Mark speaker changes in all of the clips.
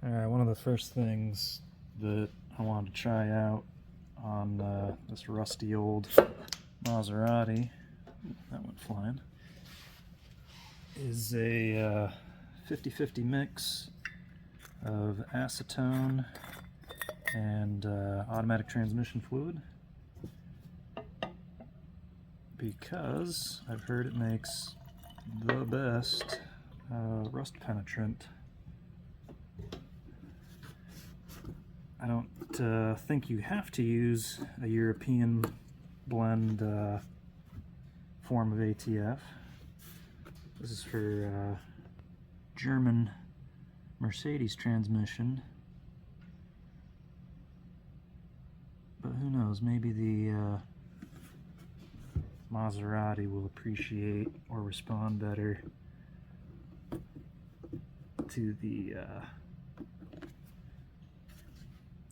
Speaker 1: Alright, one of the first things that I wanted to try out on this rusty old Maserati, that went flying, is a 50-50 mix of acetone and automatic transmission fluid, because I've heard it makes the best rust penetrant. I don't think you have to use a European blend form of ATF. This is for German Mercedes transmission. But who knows, maybe the Maserati will appreciate or respond better to the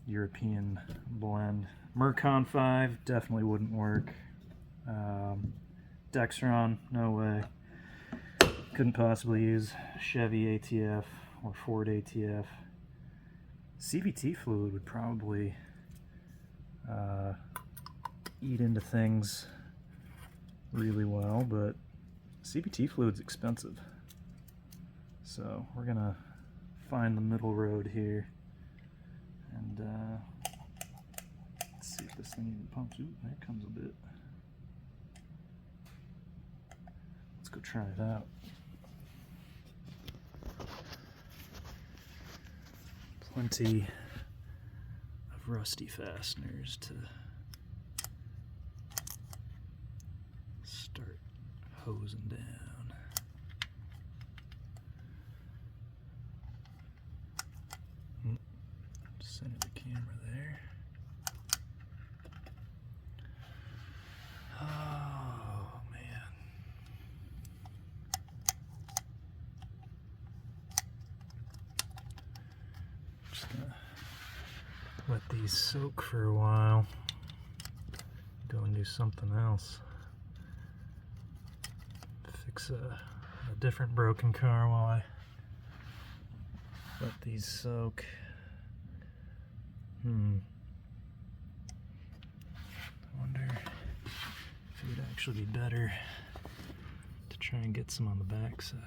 Speaker 1: European blend. Mercon 5 definitely wouldn't work. Dexron, no way. Couldn't possibly use Chevy ATF or Ford ATF. CVT fluid would probably eat into things really well, but CVT fluid's expensive. So we're gonna find the middle road here. And let's see if this thing even pumps. Ooh, there comes a bit. Let's go try it out. Plenty of rusty fasteners to start hosing down. Center the camera there. Oh man. Just gonna let these soak for a while. Go and do something else. Fix a different broken car while I let these soak. I wonder if it would actually be better to try and get some on the backside.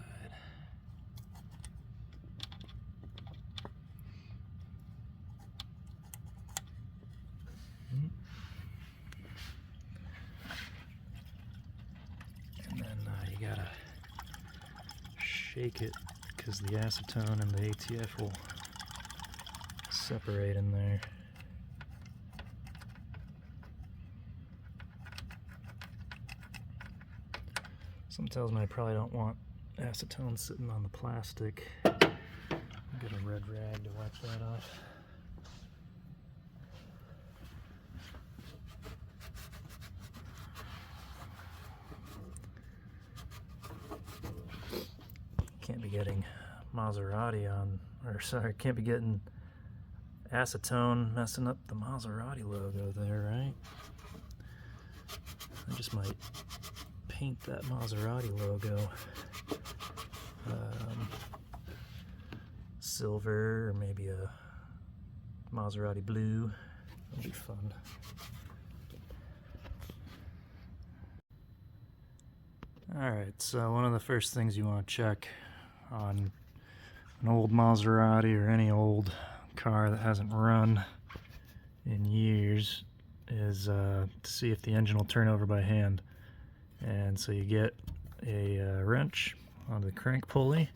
Speaker 1: And then you gotta shake it, because the acetone and the ATF will separate in there. Something tells me I probably don't want acetone sitting on the plastic. I'll get a red rag to wipe that off. Can't be getting Maserati on, or sorry, can't be getting acetone messing up the Maserati logo there, right? I just might paint that Maserati logo silver, or maybe a Maserati blue. That'll be fun. Alright, so one of the first things you want to check on an old Maserati or any old car that hasn't run in years is to see if the engine will turn over by hand. And so you get a wrench on the crank pulley,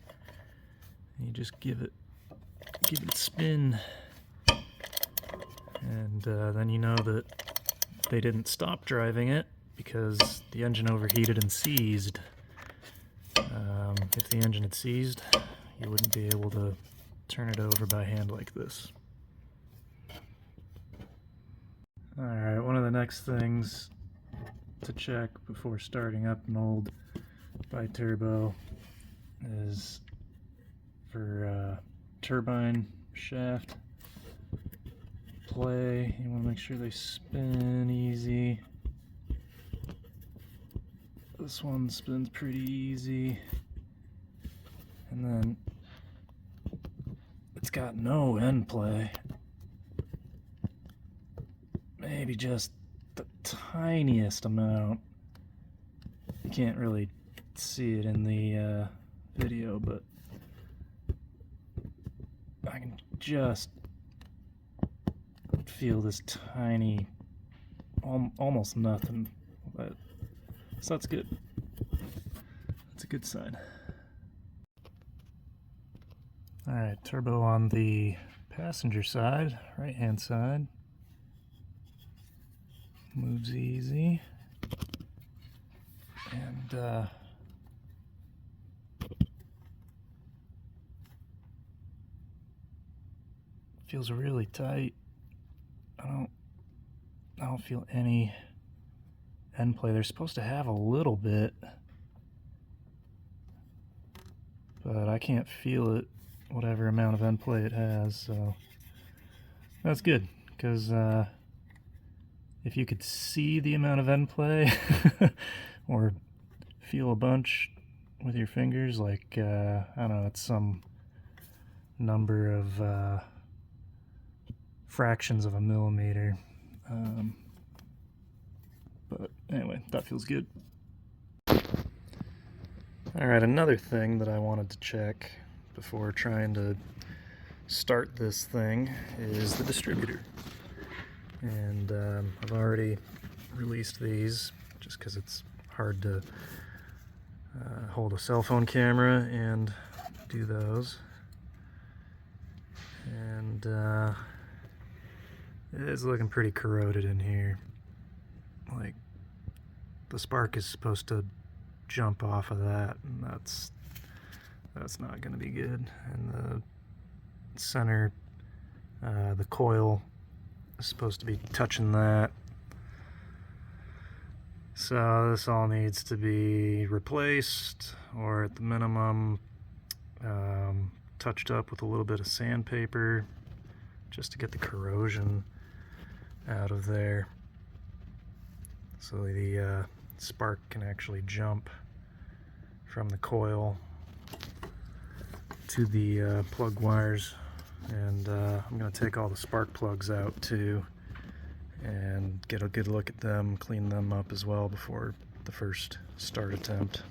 Speaker 1: and you just give it a spin, and then you know that they didn't stop driving it because the engine overheated and seized. If the engine had seized, you wouldn't be able to turn it over by hand like this. Alright, one of the next things to check before starting up an old Biturbo is for turbine shaft play. You want to make sure they spin easy. This one spins pretty easy. And then it's got no end play. Maybe just the tiniest amount. You can't really see it in the video, but I can just feel this tiny, almost nothing. So that's good. That's a good sign. Alright, turbo on the passenger side, right hand side. Moves easy. And feels really tight. I don't feel any end play. They're supposed to have a little bit, but I can't feel it, whatever amount of end play it has, so that's good, because if you could see the amount of end play or feel a bunch with your fingers, like I don't know, it's some number of fractions of a millimeter, but anyway, that feels good. Alright, another thing that I wanted to check before trying to start this thing is the distributor. And I've already released these just because it's hard to hold a cell phone camera and do those. And it is looking pretty corroded in here. Like, the spark is supposed to jump off of that, and that's not going to be good. And the center, the coil is supposed to be touching that. So this all needs to be replaced, or at the minimum touched up with a little bit of sandpaper just to get the corrosion out of there, so the spark can actually jump from the coil to the plug wires. And I'm going to take all the spark plugs out too and get a good look at them, clean them up as well before the first start attempt.